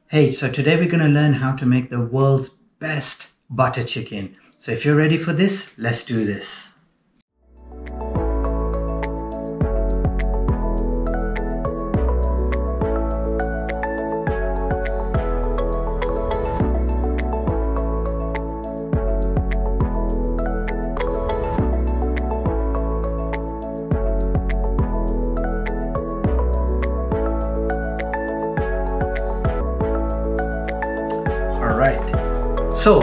Hey, so today we're going to learn how to make the world's best butter chicken. So if you're ready for this, let's do this. Alright, so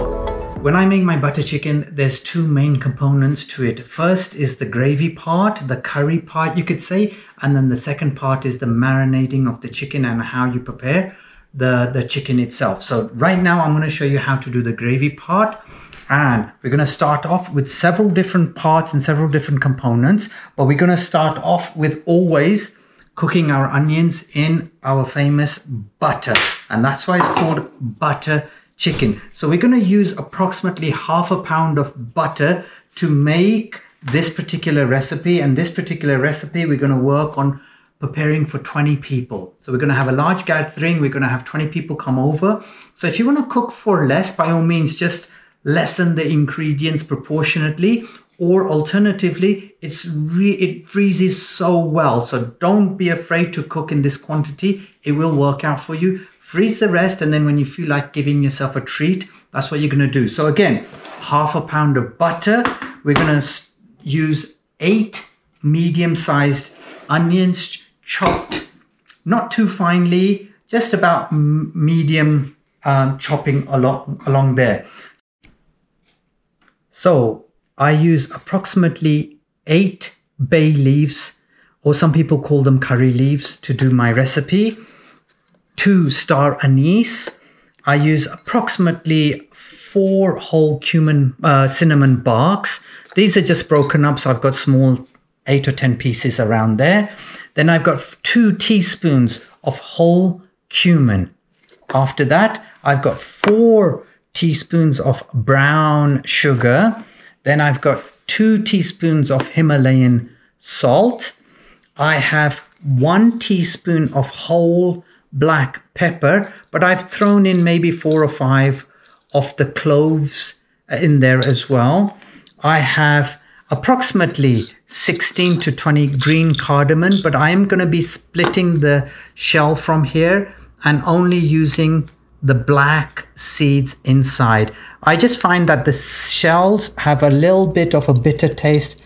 when I make my butter chicken, there's two main components to it. First is the gravy part, the curry part you could say, and then the second part is the marinating of the chicken and how you prepare the chicken itself. So right now I'm going to show you how to do the gravy part, and we're going to start off with several different parts and several different components, but we're going to start off with always cooking our onions in our famous butter, and that's why it's called butter chicken. So we're going to use approximately half a pound of butter to make this particular recipe, and this particular recipe we're going to work on preparing for 20 people. So we're going to have a large gathering, we're going to have 20 people come over. So if you want to cook for less, by all means just lessen the ingredients proportionately, or alternatively it freezes so well, so don't be afraid to cook in this quantity. It will work out for you. Freeze the rest, and then when you feel like giving yourself a treat, that's what you're going to do. So again, half a pound of butter. We're going to use 8 medium-sized onions, chopped not too finely, just about medium chopping along there. So I use approximately 8 bay leaves, or some people call them curry leaves, to do my recipe. 2 star anise. I use approximately 4 whole cinnamon barks. These are just broken up, so I've got small 8 or 10 pieces around there. Then I've got 2 teaspoons of whole cumin. After that, I've got 4 teaspoons of brown sugar. Then I've got 2 teaspoons of Himalayan salt. I have 1 teaspoon of whole black pepper, but I've thrown in maybe 4 or 5 of the cloves in there as well. I have approximately 16 to 20 green cardamom, but I am going to be splitting the shell from here and only using the black seeds inside. I just find that the shells have a little bit of a bitter taste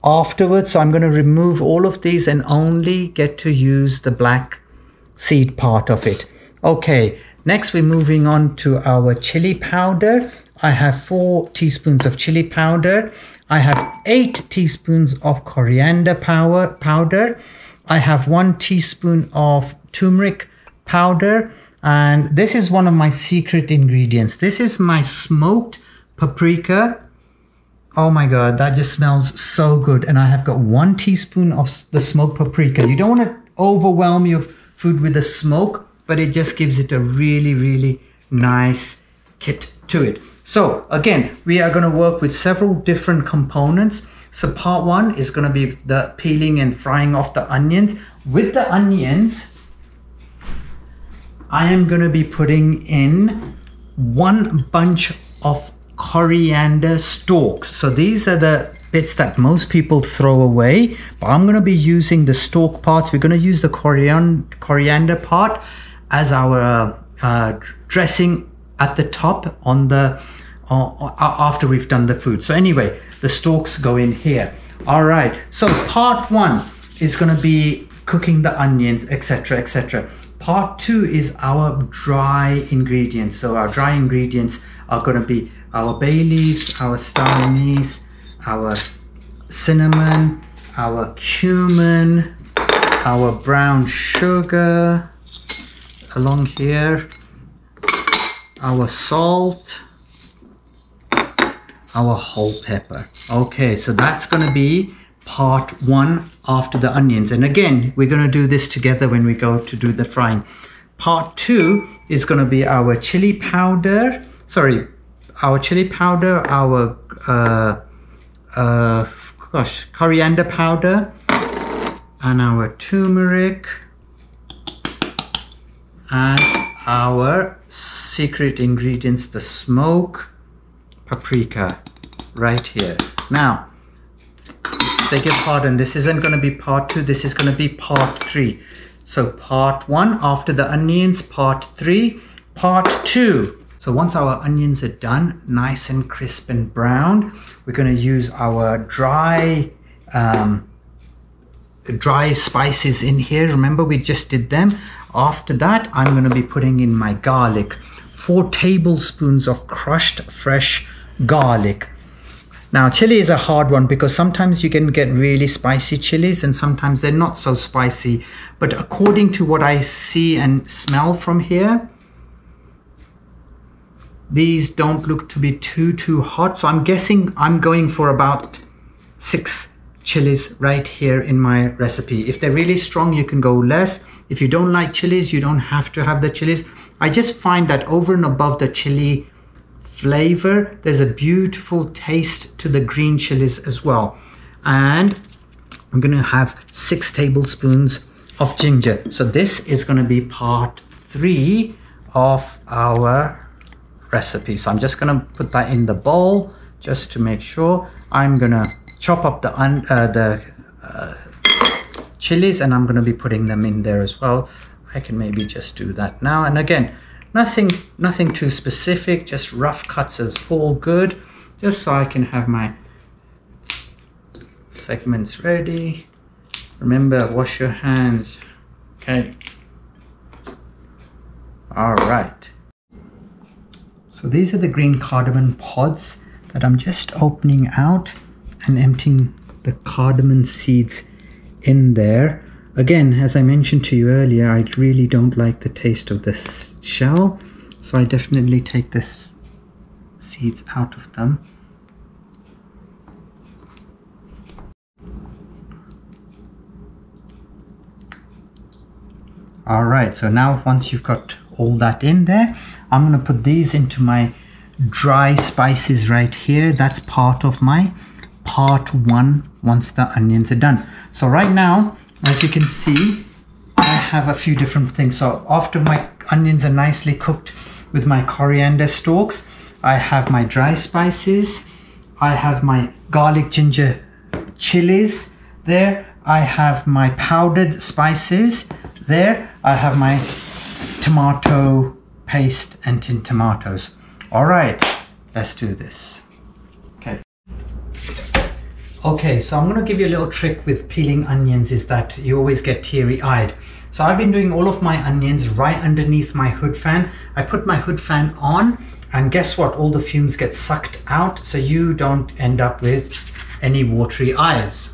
afterwards, so I'm going to remove all of these and only get to use the black seed part of it. Okay, next we're moving on to our chili powder. I have 4 teaspoons of chili powder. I have 8 teaspoons of coriander powder. I have 1 teaspoon of turmeric powder, and this is one of my secret ingredients. This is my smoked paprika. Oh my god, that just smells so good. And I have got 1 teaspoon of the smoked paprika. You don't want to overwhelm your food with the smoke, but it just gives it a really nice kick to it. So again, we are going to work with several different components. So part 1 is going to be the peeling and frying off the onions. With the onions, I am going to be putting in 1 bunch of coriander stalks. So these are the bits that most people throw away, but I'm going to be using the stalk parts. We're going to use the coriander part as our dressing at the top on the after we've done the food. So anyway, the stalks go in here. All right, so part 1 is going to be cooking the onions, etc, etc. Part 2 is our dry ingredients. So our dry ingredients are going to be our bay leaves, our star anise, our cinnamon, our cumin, our brown sugar along here, our salt, our whole pepper. Okay, so that's going to be part 1 after the onions. And again, we're going to do this together when we go to do the frying. Part 2 is going to be our chili powder. Sorry, our chili powder, our coriander powder, and our turmeric, and our secret ingredients, the smoked paprika, right here. Now, beg your pardon, this isn't going to be part 2, this is going to be part 3. So part 1 after the onions, part 3, part 2. So once our onions are done, nice and crisp and browned, we're going to use our dry spices in here. Remember, we just did them. After that, I'm going to be putting in my garlic. 4 tablespoons of crushed fresh garlic. Now, chili is a hard one because sometimes you can get really spicy chilies and sometimes they're not so spicy. But according to what I see and smell from here, these don't look to be too hot. So I'm guessing I'm going for about 6 chilies right here in my recipe. If they're really strong, you can go less. If you don't like chilies, you don't have to have the chilies. I just find that over and above the chili flavor, there's a beautiful taste to the green chilies as well. And I'm going to have 6 tablespoons of ginger. So this is going to be part 3 of our recipe. So I'm just going to put that in the bowl just to make sure. I'm going to chop up the chilies and I'm going to be putting them in there as well. I can maybe just do that now. And again, nothing too specific, just rough cuts is all good, just so I can have my segments ready. Remember, wash your hands. Okay. All right. So these are the green cardamom pods that I'm just opening out and emptying the cardamom seeds in there. Again, as I mentioned to you earlier, I really don't like the taste of this shell, so I definitely take this seeds out of them. All right, so now once you've got all that in there, I'm going to put these into my dry spices right here. That's part of my part 1 once the onions are done. So right now, as you can see, I have a few different things. So after my onions are nicely cooked with my coriander stalks, I have my dry spices, I have my garlic ginger chilies there, I have my powdered spices there, I have my tomato paste and tin tomatoes. All right, let's do this. Okay, so I'm going to give you a little trick with peeling onions, is that you always get teary-eyed. So I've been doing all of my onions right underneath my hood fan. I put my hood fan on and guess what? All the fumes get sucked out so you don't end up with any watery eyes.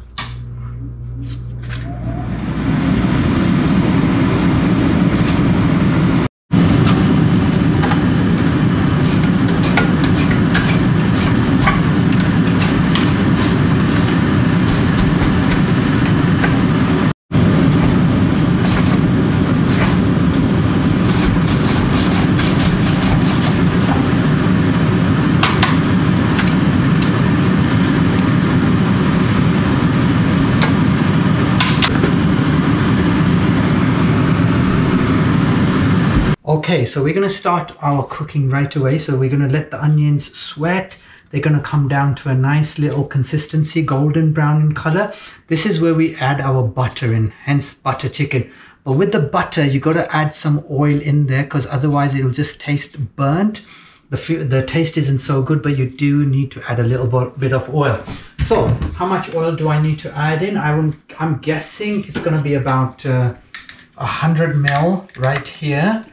Okay, so we're going to start our cooking right away. So we're going to let the onions sweat. They're going to come down to a nice little consistency, golden brown in color. This is where we add our butter in, hence butter chicken. But with the butter, you got to add some oil in there because otherwise it'll just taste burnt. The taste isn't so good, but you do need to add a little bit of oil. So how much oil do I need to add in? I'm guessing it's going to be about 100 ml right here.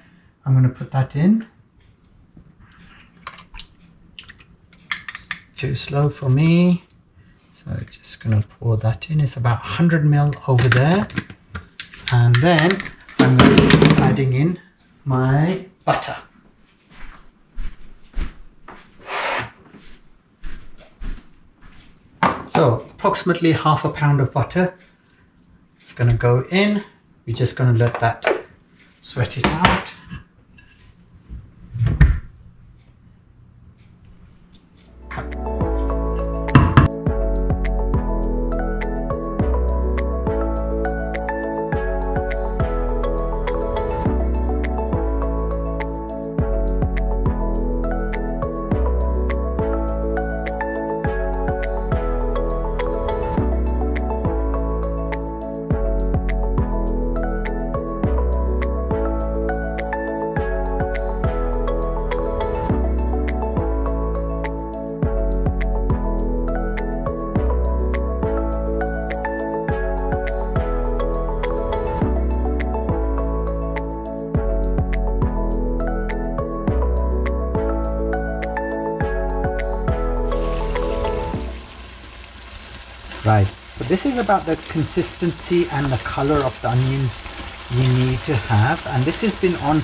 I'm going to put that in. It's too slow for me. So just going to pour that in. It's about 100 ml over there. And then I'm going to be adding in my butter. So approximately half a pound of butter. It's going to go in. We're just going to let that sweat it out. Right, so this is about the consistency and the color of the onions you need to have, and this has been on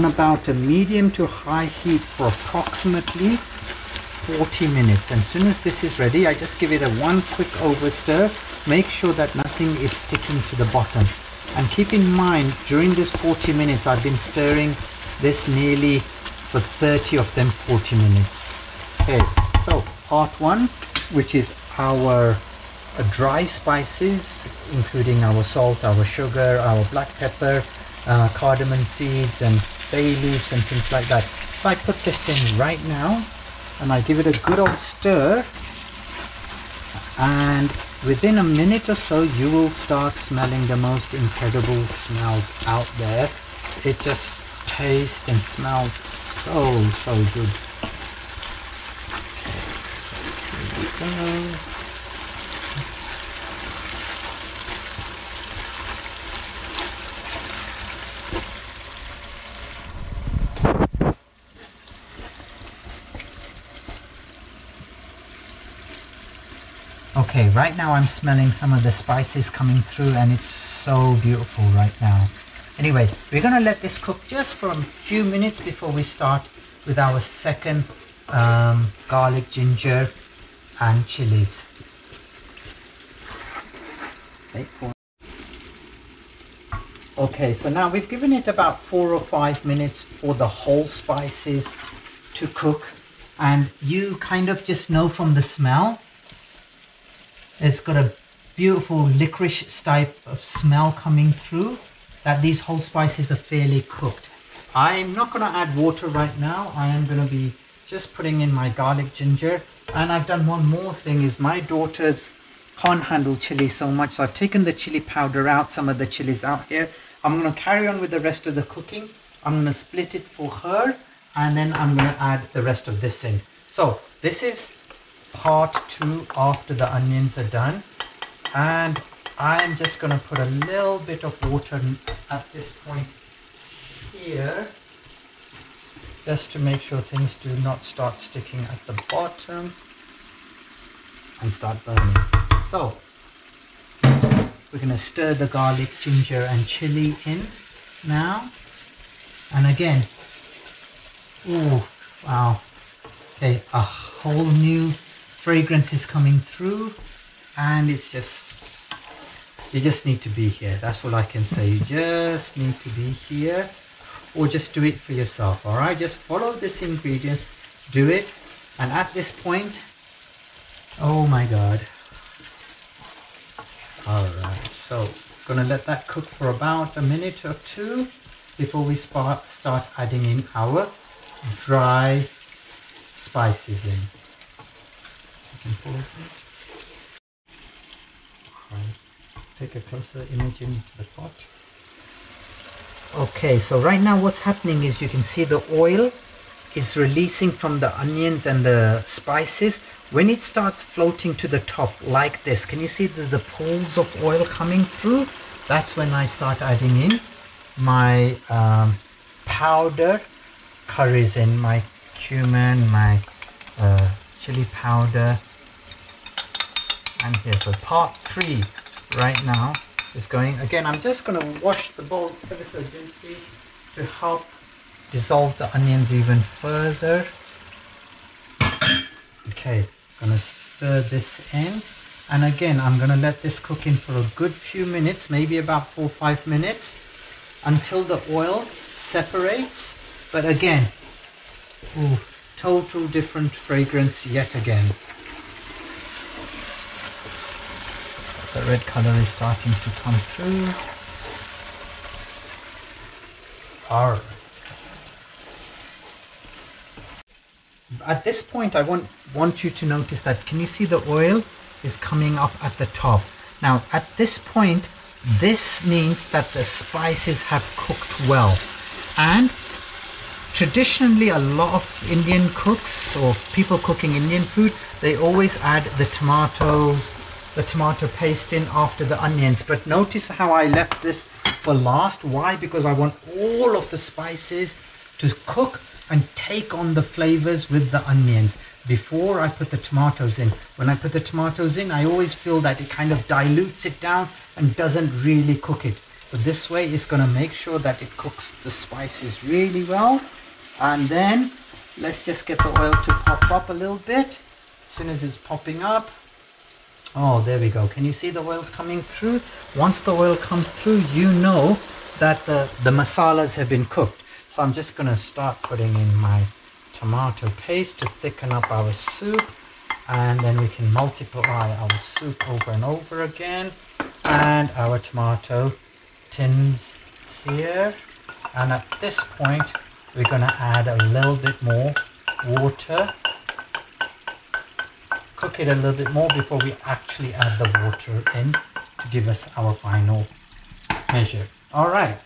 about a medium to high heat for approximately 40 minutes. And as soon as this is ready, I just give it a one quick over stir. Make sure that nothing is sticking to the bottom, and keep in mind during this 40 minutes I've been stirring this nearly for 30 of them 40 minutes. Okay, so part one, which is our dry spices, including our salt, our sugar, our black pepper, cardamom seeds and bay leaves and things like that. So I put this in right now and I give it a good old stir, and within a minute or so you will start smelling the most incredible smells out there. It just tastes and smells so good. Okay, so here we go. Okay, right now I'm smelling some of the spices coming through and it's so beautiful right now. Anyway, we're going to let this cook just for a few minutes before we start with our second garlic, ginger and chilies. Okay, so now we've given it about 4 or 5 minutes for the whole spices to cook, and you kind of just know from the smell. It's got a beautiful licorice type of smell coming through that these whole spices are fairly cooked. I'm not going to add water right now. I am going to be just putting in my garlic, ginger, and I've done one more thing. Is my daughters can't handle chili so much, so I've taken the chili powder out, some of the chilies out here. I'm going to carry on with the rest of the cooking. I'm going to split it for her, and then I'm going to add the rest of this in. So this is part 2 after the onions are done, and I'm just going to put a little bit of water at this point here just to make sure things do not start sticking at the bottom and start burning. So we're going to stir the garlic, ginger and chili in now, and again, ooh, wow, okay, a whole new fragrance is coming through, and it's just, you just need to be here. That's all I can say. You just need to be here, or just do it for yourself. All right, just follow this ingredients, do it, and at this point, oh my god. All right, so gonna let that cook for about a minute or 2 before we start adding in our dry spices in. Pull this in. Right. Take a closer image into the pot. Okay, so right now what's happening is you can see the oil is releasing from the onions and the spices. When it starts floating to the top like this, can you see the pools of oil coming through? That's when I start adding in my powder curries in, my cumin, my chili powder. And here, so part 3 right now is going. Again, I'm just going to wash the bowl ever so gently to help dissolve the onions even further. Okay, going to stir this in, and again I'm going to let this cook in for a good few minutes, maybe about 4 or 5 minutes, until the oil separates. But again, ooh, total different fragrance yet again. The red color is starting to come through. All right. At this point, I want you to notice that, can you see the oil is coming up at the top? Now, at this point, this means that the spices have cooked well. And traditionally, a lot of Indian cooks or people cooking Indian food, they always add the tomatoes, the tomato paste in after the onions. But notice how I left this for last. Why? Because I want all of the spices to cook and take on the flavors with the onions before I put the tomatoes in. When I put the tomatoes in, I always feel that it kind of dilutes it down and doesn't really cook it. So this way it's going to make sure that it cooks the spices really well. And then let's just get the oil to pop up a little bit. As soon as it's popping up, oh, there we go. Can you see the oil's coming through? Once the oil comes through, you know that the masalas have been cooked. So I'm just going to start putting in my tomato paste to thicken up our soup, and then we can multiply our soup over and over again. And our tomato tins here, and at this point we're going to add a little bit more water. Cook it a little bit more before we actually add the water in to give us our final measure. All right.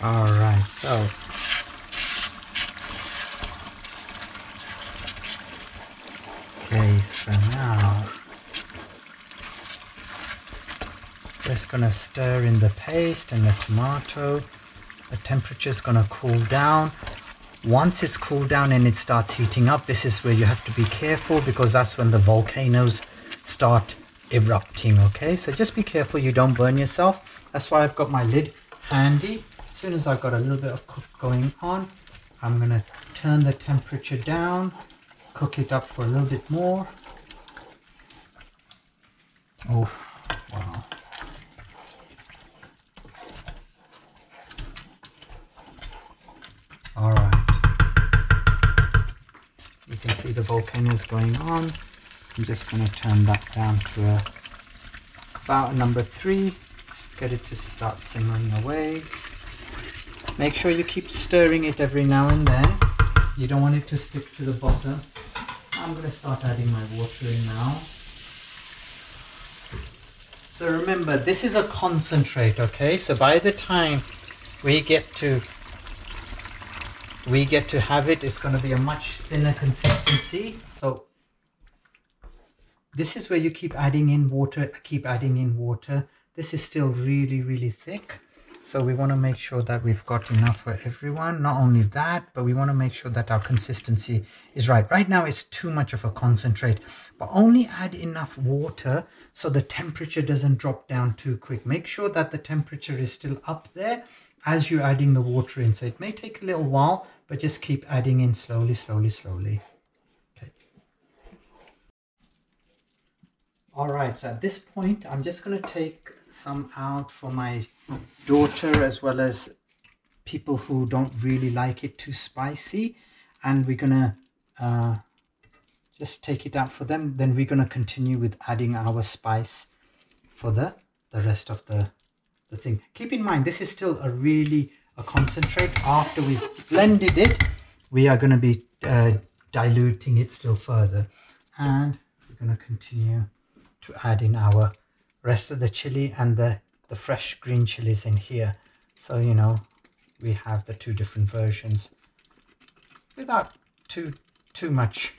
All right, so now just gonna stir in the paste and the tomato. The temperature is gonna cool down. Once it's cooled down and it starts heating up, this is where you have to be careful, because that's when the volcanoes start erupting. Okay, so just be careful you don't burn yourself. That's why I've got my lid handy. As soon as I've got a little bit of cook going on, I'm going to turn the temperature down, cook it up for a little bit more. Oh, wow. All right. You can see the volcanoes going on. I'm just going to turn that down to about number 3. Get it to start simmering away. Make sure you keep stirring it every now and then. You don't want it to stick to the bottom. I'm going to start adding my water in now. So remember, this is a concentrate, okay? So by the time we get to have it, it's going to be a much thinner consistency. So this is where you keep adding in water, This is still really, really thick. So we want to make sure that we've got enough for everyone. Not only that, but we want to make sure that our consistency is right. Right now it's too much of a concentrate, but only add enough water so the temperature doesn't drop down too quick. Make sure that the temperature is still up there as you're adding the water in. So it may take a little while, but just keep adding in slowly, slowly, slowly. Okay. All right, so at this point, I'm just going to take some out for my daughter, as well as people who don't really like it too spicy, and we're gonna just take it out for them. Then we're gonna continue with adding our spice for the rest of the thing. Keep in mind, this is still a concentrate. After we've blended it, we are going to be diluting it still further, and we're going to continue to add in our rest of the chili and the fresh green chilies in here. So, you know, we have the 2 different versions without too much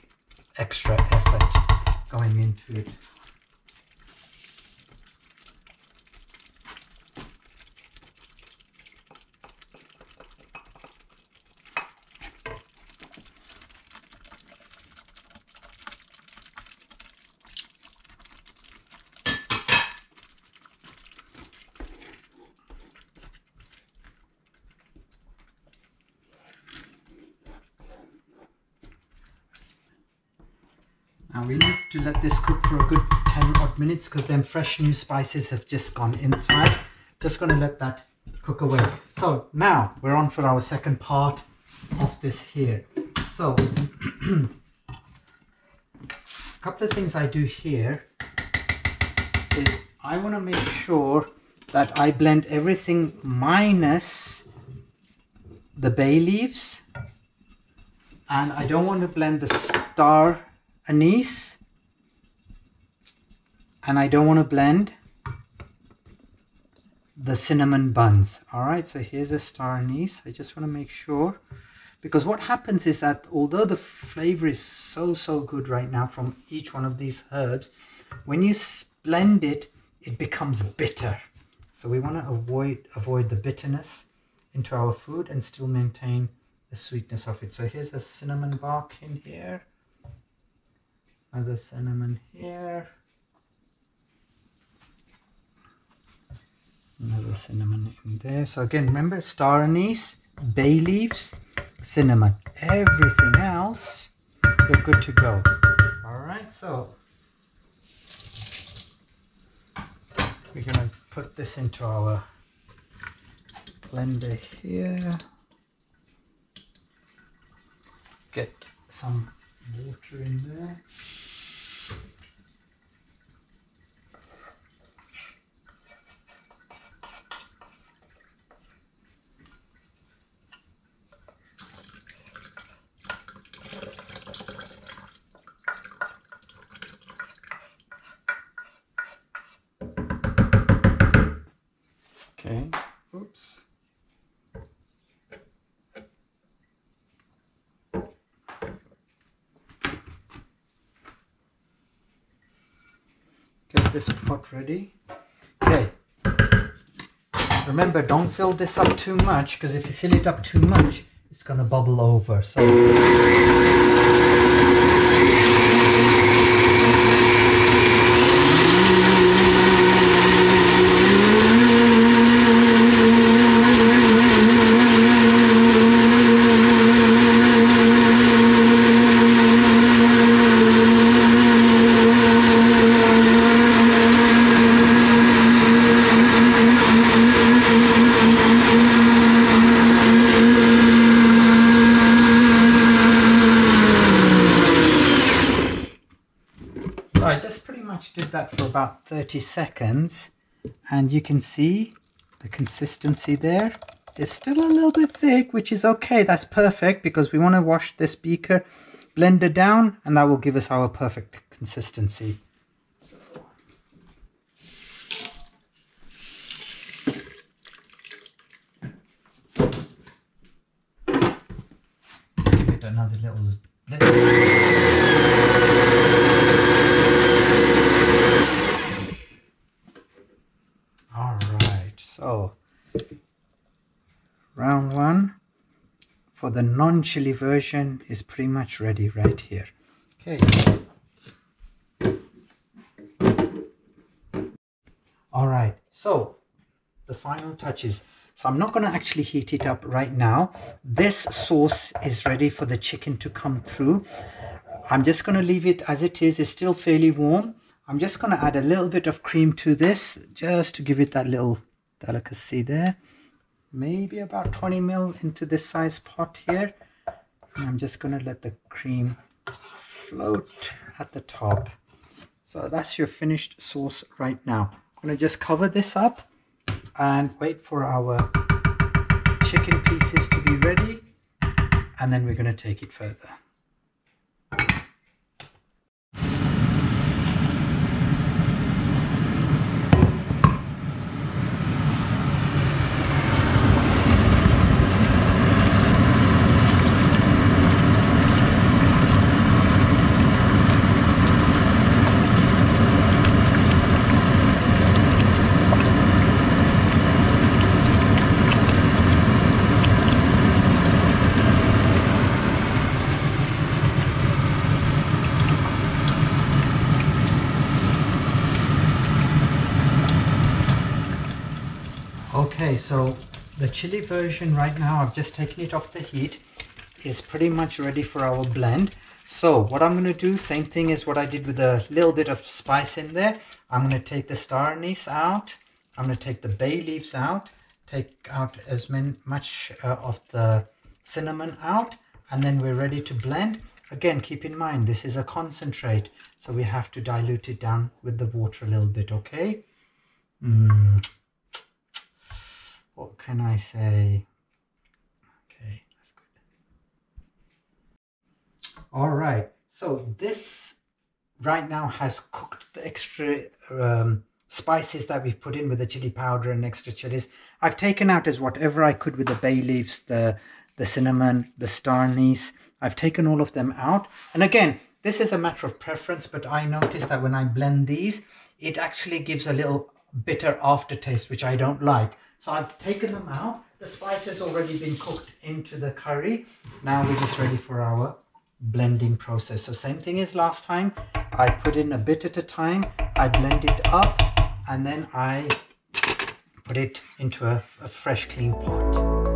extra effort going into it. Now we need to let this cook for a good 10 odd minutes, because then fresh new spices have just gone inside. Just going to let that cook away. So now we're on for our second part of this here. So a couple of things I do here is I want to make sure that I blend everything minus the bay leaves And I don't want to blend the star anise. And I don't want to blend the cinnamon buns. All right, so here's a star anise. I just want to make sure, because what happens is that although the flavor is so good right now from each one of these herbs, when you blend it, it becomes bitter. So we want to avoid the bitterness into our food and still maintain the sweetness of it. So here's a cinnamon bark in here, another cinnamon here, another cinnamon in there. So again, remember, star anise, bay leaves, cinnamon. Everything else, you're good to go. All right, so we're going to put this into our blender here. Get some water in there. Okay, oops. Get this pot ready. Okay. Remember, don't fill this up too much, because if you fill it up too much, it's going to bubble over. So I just pretty much did that for about 30 seconds, and you can see the consistency there. It's still a little bit thick, which is okay. That's perfect, because we want to wash this beaker blender down, and that will give us our perfect consistency. Give it another little blend. So, round one for the non-chili version is pretty much ready right here. Okay. All right, so the final touches. So I'm not going to actually heat it up right now. This sauce is ready for the chicken to come through. I'm just going to leave it as it is. It's still fairly warm. I'm just going to add a little bit of cream to this, just to give it that little delicacy there. Maybe about 20 ml into this size pot here. And I'm just going to let the cream float at the top. So that's your finished sauce right now. I'm going to just cover this up and wait for our chicken pieces to be ready, and then we're going to take it further. Okay, so the chili version right now, I've just taken it off the heat, is pretty much ready for our blend. So what I'm going to do, same thing as what I did with a little bit of spice in there. I'm going to take the star anise out. I'm going to take the bay leaves out, take out as much of the cinnamon out, and then we're ready to blend. Again, keep in mind, this is a concentrate, so we have to dilute it down with the water a little bit, okay? What can I say? Okay, that's good. All right, so this right now has cooked the extra spices that we've put in with the chili powder and extra chilies. I've taken out as whatever I could with the bay leaves, the cinnamon, the star anise. I've taken all of them out. And again, this is a matter of preference, but I noticed that when I blend these, it actually gives a little bitter aftertaste, which I don't like. So I've taken them out. The spice has already been cooked into the curry. Now we're just ready for our blending process. So same thing as last time. I put in a bit at a time. I blend it up and then I put it into a fresh clean pot.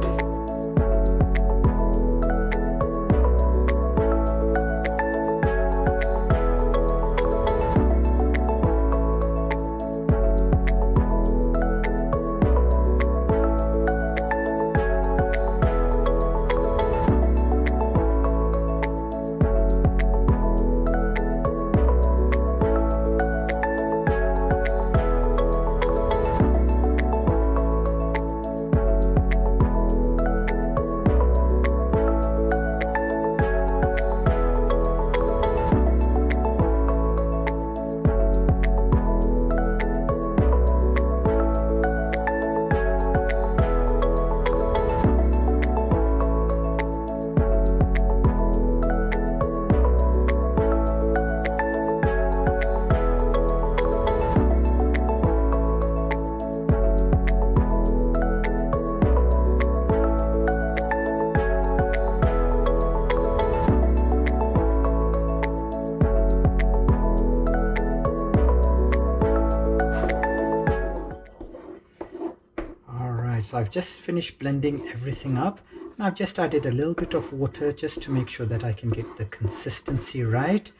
So I've just finished blending everything up, and I've just added a little bit of water just to make sure that I can get the consistency right.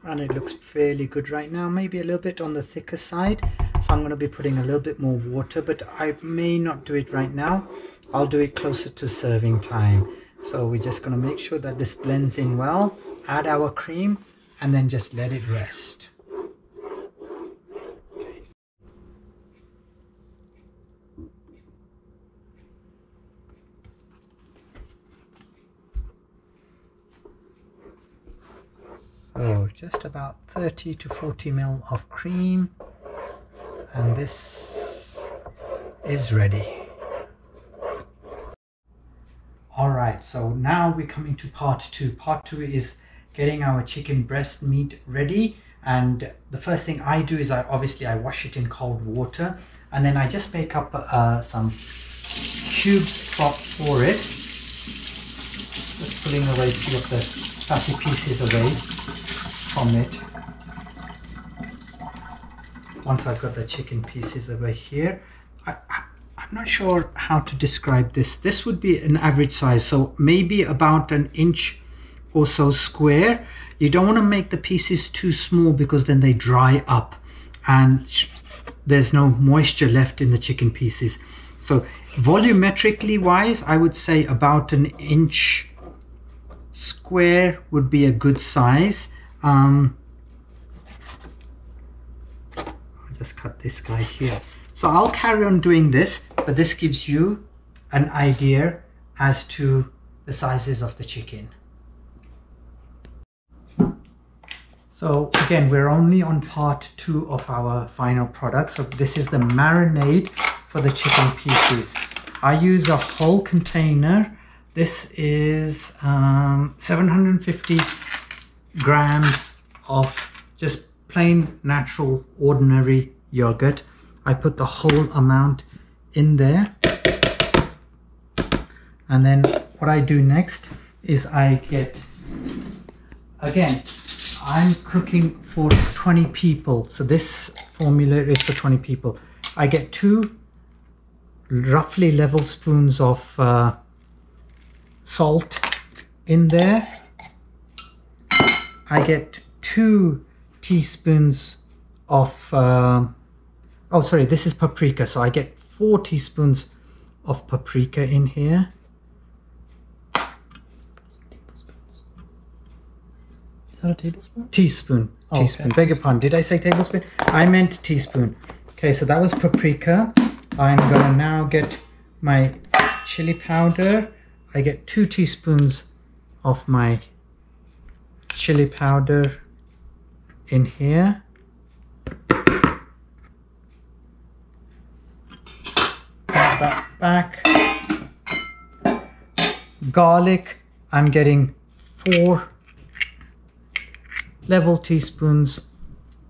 And it looks fairly good right now, maybe a little bit on the thicker side. So I'm going to be putting a little bit more water, but I may not do it right now. I'll do it closer to serving time. So we're just going to make sure that this blends in well, add our cream, and then just let it rest. So just about 30 to 40 ml of cream, and this is ready. Alright, so now we're coming to part 2. Part 2 is getting our chicken breast meat ready, and the first thing I do is I wash it in cold water, and then I just make up some cubes for it, just pulling away a few of the fatty pieces away from it. Once I've got the chicken pieces over here, I'm not sure how to describe this. This would be an average size, so maybe about an inch or so square. You don't want to make the pieces too small because then they dry up and there's no moisture left in the chicken pieces. So volumetrically wise, I would say about an inch square would be a good size. I'll just cut this guy here. So I'll carry on doing this, but this gives you an idea as to the sizes of the chicken. So again, we're only on part 2 of our final product. So this is the marinade for the chicken pieces. I use a whole container. This is 750 grams of just plain natural ordinary yogurt. I put the whole amount in there, and then what I do next is I get, again, I'm cooking for 20 people, so this formula is for 20 people. I get 2 roughly level spoons of salt in there. I get 2 teaspoons of oh sorry, this is paprika, so I get 4 teaspoons of paprika in here. Is that a tablespoon? Teaspoon. Oh, teaspoon. okay. Beg your pardon. Did I say tablespoon? I meant teaspoon. Okay, so that was paprika. I'm gonna now get my chili powder. I get 2 teaspoons of my chili powder in here. Add that back. Garlic, I'm getting 4 level teaspoons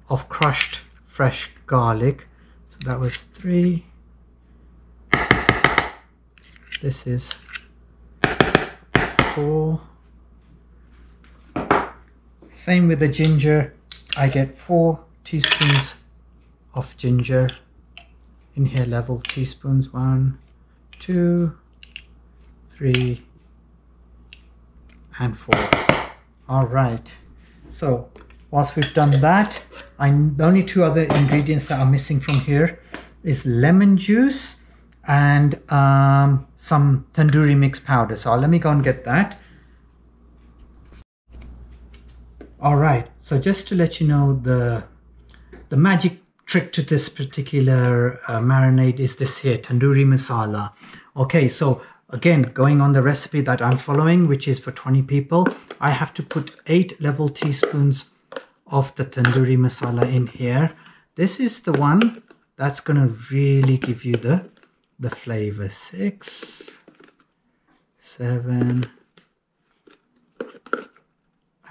of crushed fresh garlic. So that was 3. This is 4. Same with the ginger. I get 4 teaspoons of ginger in here, level teaspoons. 1, 2, 3, and 4. All right. So whilst we've done that, the only 2 other ingredients that are missing from here is lemon juice and some tandoori mix powder. So let me go and get that. All right, so just to let you know, the magic trick to this particular marinade is this here, tandoori masala. Okay, so again, going on the recipe that I'm following, which is for 20 people, I have to put 8 level teaspoons of the tandoori masala in here. This is the one that's gonna really give you the flavor. 6, 7,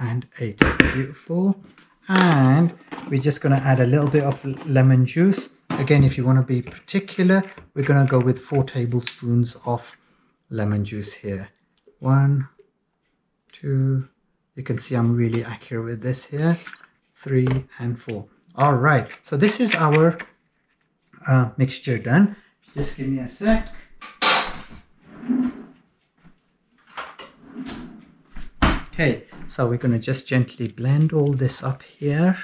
and 8. Beautiful. And we're just going to add a little bit of lemon juice. Again, if you want to be particular, we're going to go with 4 tablespoons of lemon juice here. 1, 2, you can see I'm really accurate with this here. 3 and 4. All right, so this is our mixture done. Just give me a sec. Okay, so we're going to just gently blend all this up here.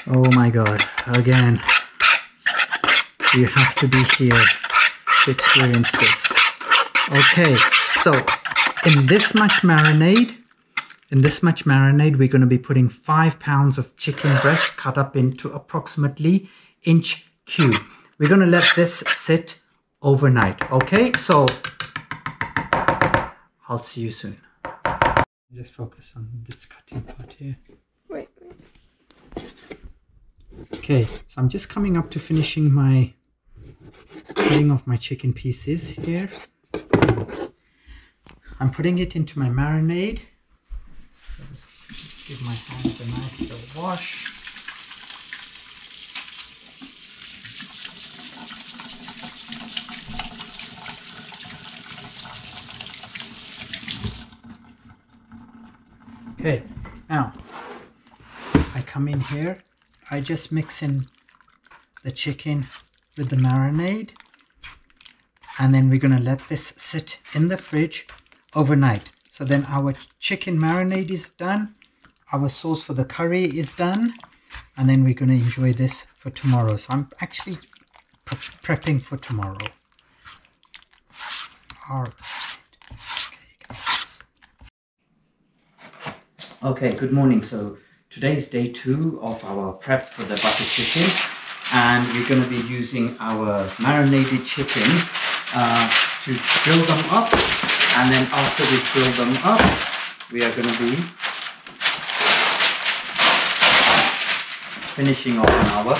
Oh my God, again, you have to be here to experience this. Okay, so in this much marinade, we're going to be putting 5 pounds of chicken breast cut up into approximately inch cube. We're going to let this sit overnight. Okay, so I'll see you soon. Just focus on this cutting part here. Wait. Okay, so I'm just coming up to finishing my cutting of my chicken pieces here. I'm putting it into my marinade. Let's give my hands a nice little wash. Okay, now I come in here, I just mix in the chicken with the marinade, and then we're going to let this sit in the fridge overnight. So then our chicken marinade is done, our sauce for the curry is done, and then we're going to enjoy this for tomorrow. So I'm actually prepping for tomorrow. All right. Okay, good morning. So today is day 2 of our prep for the butter chicken, and we're going to be using our marinated chicken to grill them up, and then after we grill them up, we are going to be finishing off on our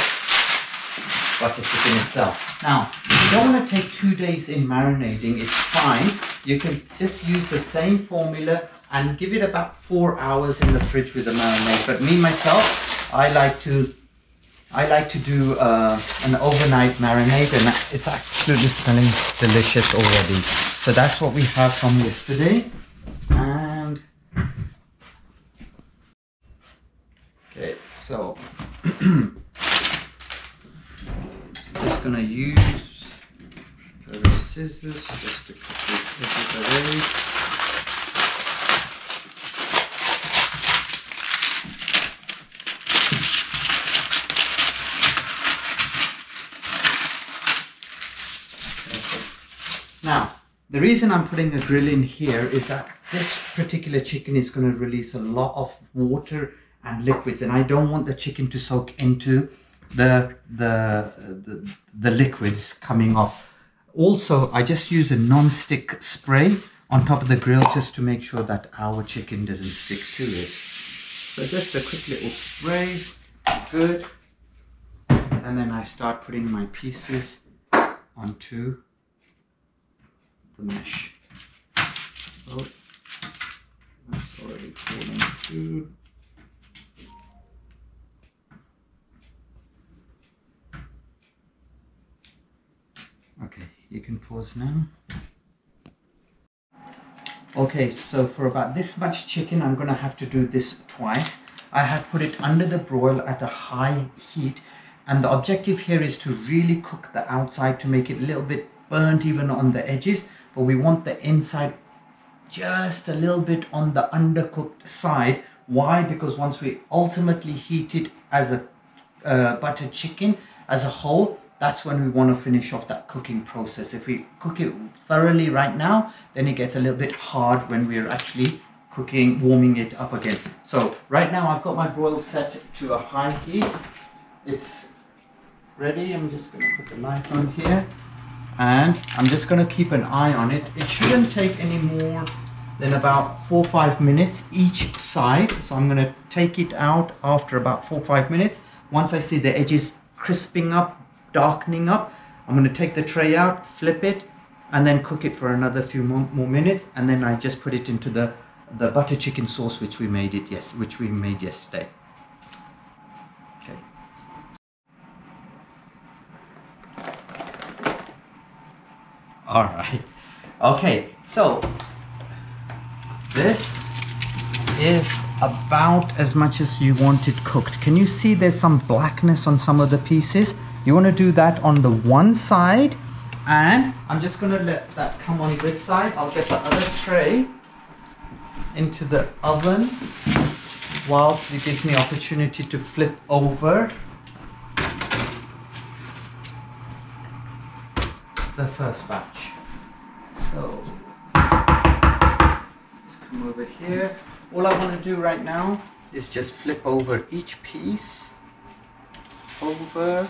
butter chicken itself. Now, if you don't want to take 2 days in marinating, it's fine. You can just use the same formula and give it about 4 hours in the fridge with the marinade. But me myself, I like to do an overnight marinade, and it's absolutely smelling delicious already. So that's what we have from yesterday. And okay, so just gonna use the scissors just to cut it away. Now, the reason I'm putting a grill in here is that this particular chicken is going to release a lot of water and liquids, and I don't want the chicken to soak into the liquids coming off. Also, I just use a non-stick spray on top of the grill just to make sure that our chicken doesn't stick to it. So just a quick little spray, good. And then I start putting my pieces onto the mesh. Oh, that's already falling through. Okay, you can pause now. Okay, so for about this much chicken, I'm gonna have to do this twice. I have put it under the broil at a high heat, and the objective here is to really cook the outside to make it a little bit burnt even on the edges, but we want the inside just a little bit on the undercooked side. Why? Because once we ultimately heat it as a buttered chicken as a whole, that's when we want to finish off that cooking process. If we cook it thoroughly right now, then it gets a little bit hard when we're actually cooking, warming it up again. So right now I've got my broil set to a high heat. It's ready. I'm just going to put the knife on here and I'm just going to keep an eye on it. It shouldn't take any more than about 4 or 5 minutes each side. So I'm going to take it out after about 4 or 5 minutes. Once I see the edges crisping up, darkening up, I'm going to take the tray out, flip it, and then cook it for another few more minutes, and then I just put it into the butter chicken sauce which we made yesterday. Okay. All right. Okay. So this is about as much as you want it cooked. Can you see there's some blackness on some of the pieces? You want to do that on the one side, and I'm just going to let that come on this side. I'll get the other tray into the oven whilst it gives me opportunity to flip over the first batch. So let's come over here. All I want to do right now is just flip over each piece over.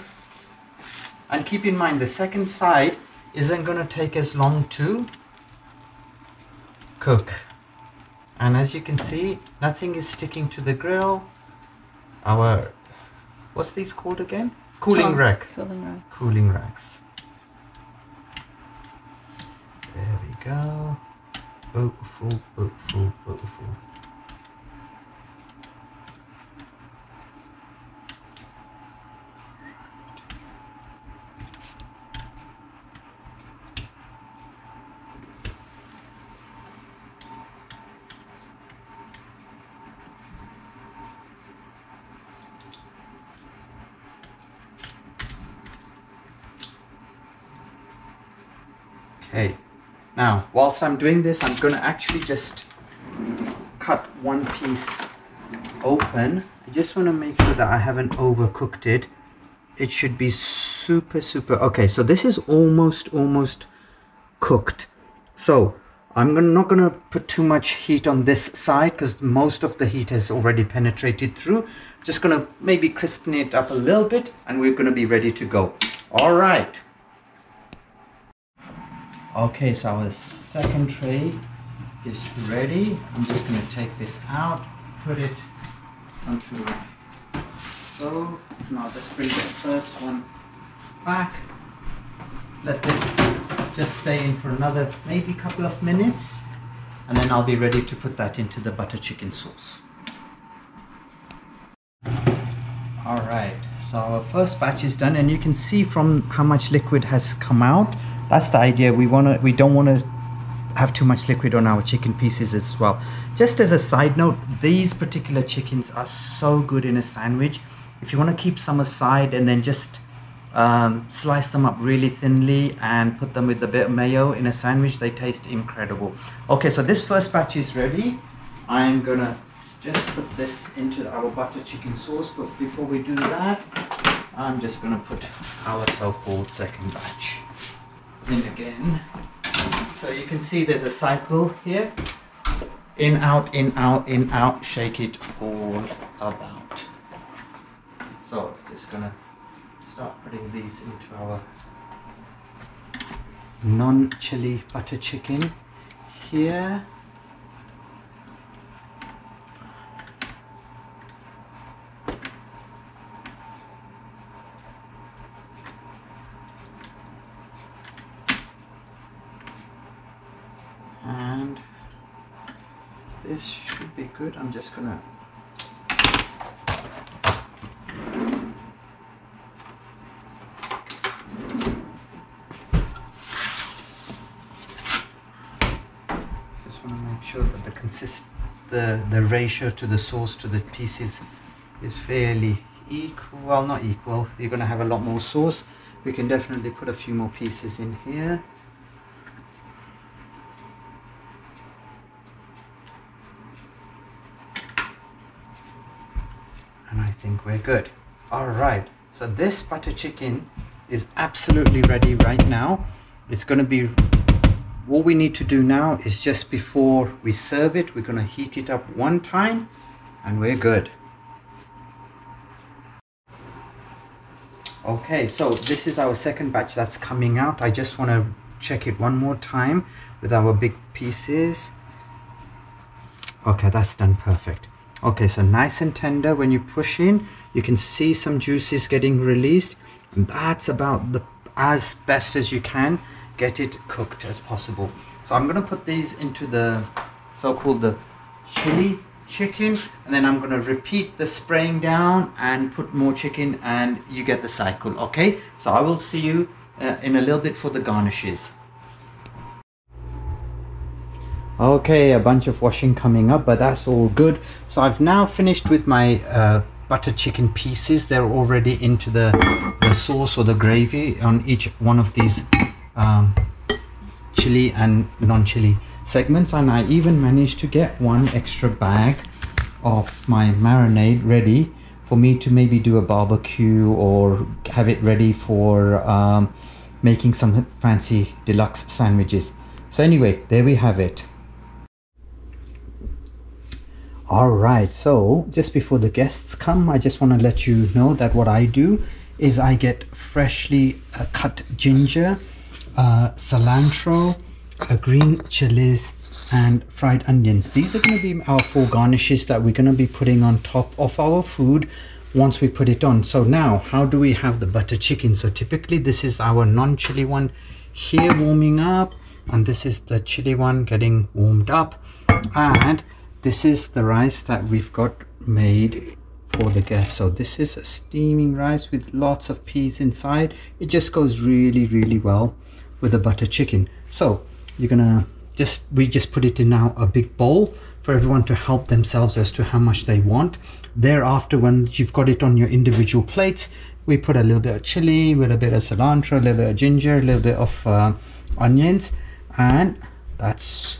And keep in mind, the second side isn't going to take as long to cook. And as you can see, nothing is sticking to the grill. Our, what's these called again? Cooling rack. Cooling racks. There we go. Beautiful, beautiful, beautiful. Okay, now whilst I'm doing this, I'm going to actually just cut one piece open. I just want to make sure that I haven't overcooked it. It should be super. Okay, so this is almost cooked. So I'm not going to put too much heat on this side because most of the heat has already penetrated through. I'm just going to maybe crispen it up a little bit and we're going to be ready to go. All right. Okay, so our second tray is ready. I'm just going to take this out, put it onto my stove. Now just bring the first one back. Let this just stay in for another maybe couple of minutes, and then I'll be ready to put that into the butter chicken sauce. All right, so our first batch is done, and you can see from how much liquid has come out. That's the idea. We don't want to have too much liquid on our chicken pieces as well. Just as a side note, these particular chickens are so good in a sandwich. If you want to keep some aside and then just slice them up really thinly and put them with a bit of mayo in a sandwich, they taste incredible. Okay, so this first batch is ready. I'm gonna just put this into our butter chicken sauce, but before we do that, I'm just gonna put our so-called second batch in again. So you can see there's a cycle here. In, out, in, out, in, out. Shake it all about. So just gonna start putting these into our non-chili butter chicken here. And this should be good. I'm just gonna make sure that the ratio to the sauce to the pieces is fairly equal. Well, not equal. You're going to have a lot more sauce. We can definitely put a few more pieces in here. And I think we're good. All right. So this butter chicken is absolutely ready right now. It's going to be, all we need to do now is just before we serve it, we're going to heat it up one time and we're good. Okay, so this is our second batch that's coming out. I just want to check it one more time with our big pieces. Okay, that's done perfect. Okay, so nice and tender. When you push in, you can see some juices getting released, and that's about as best as you can get it cooked as possible. So I'm going to put these into the so-called the chili chicken, and then I'm going to repeat the spraying down and put more chicken, and you get the cycle. Okay, so I will see you in a little bit for the garnishes. Okay, a bunch of washing coming up, but that's all good. So I've now finished with my butter chicken pieces. They're already into the sauce or the gravy on each one of these chili and non-chili segments, and I even managed to get one extra bag of my marinade ready for me to maybe do a barbecue or have it ready for making some fancy deluxe sandwiches. So anyway, there we have it. All right, so just before the guests come, I just want to let you know that what I do is I get freshly cut ginger, cilantro, green chilies and fried onions. These are going to be our 4 garnishes that we're going to be putting on top of our food once we put it on. So now, how do we have the butter chicken? So typically this is our non-chili one here warming up, and this is the chili one getting warmed up, and this is the rice that we've got made for the guests. So this is a steaming rice with lots of peas inside. It just goes really well with the butter chicken. So you're gonna we just put it in now a big bowl for everyone to help themselves as to how much they want. Thereafter, when you've got it on your individual plates, we put a little bit of chili, a little bit of cilantro, a little bit of ginger, a little bit of onions, and that's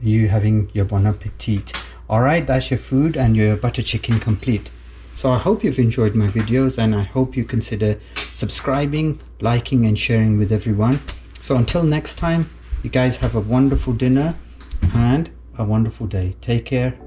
you having your bon appetit. All right, that's your food and your butter chicken complete. So I hope you've enjoyed my videos, and I hope you consider subscribing, liking and sharing with everyone. So until next time, you guys have a wonderful dinner and a wonderful day. Take care.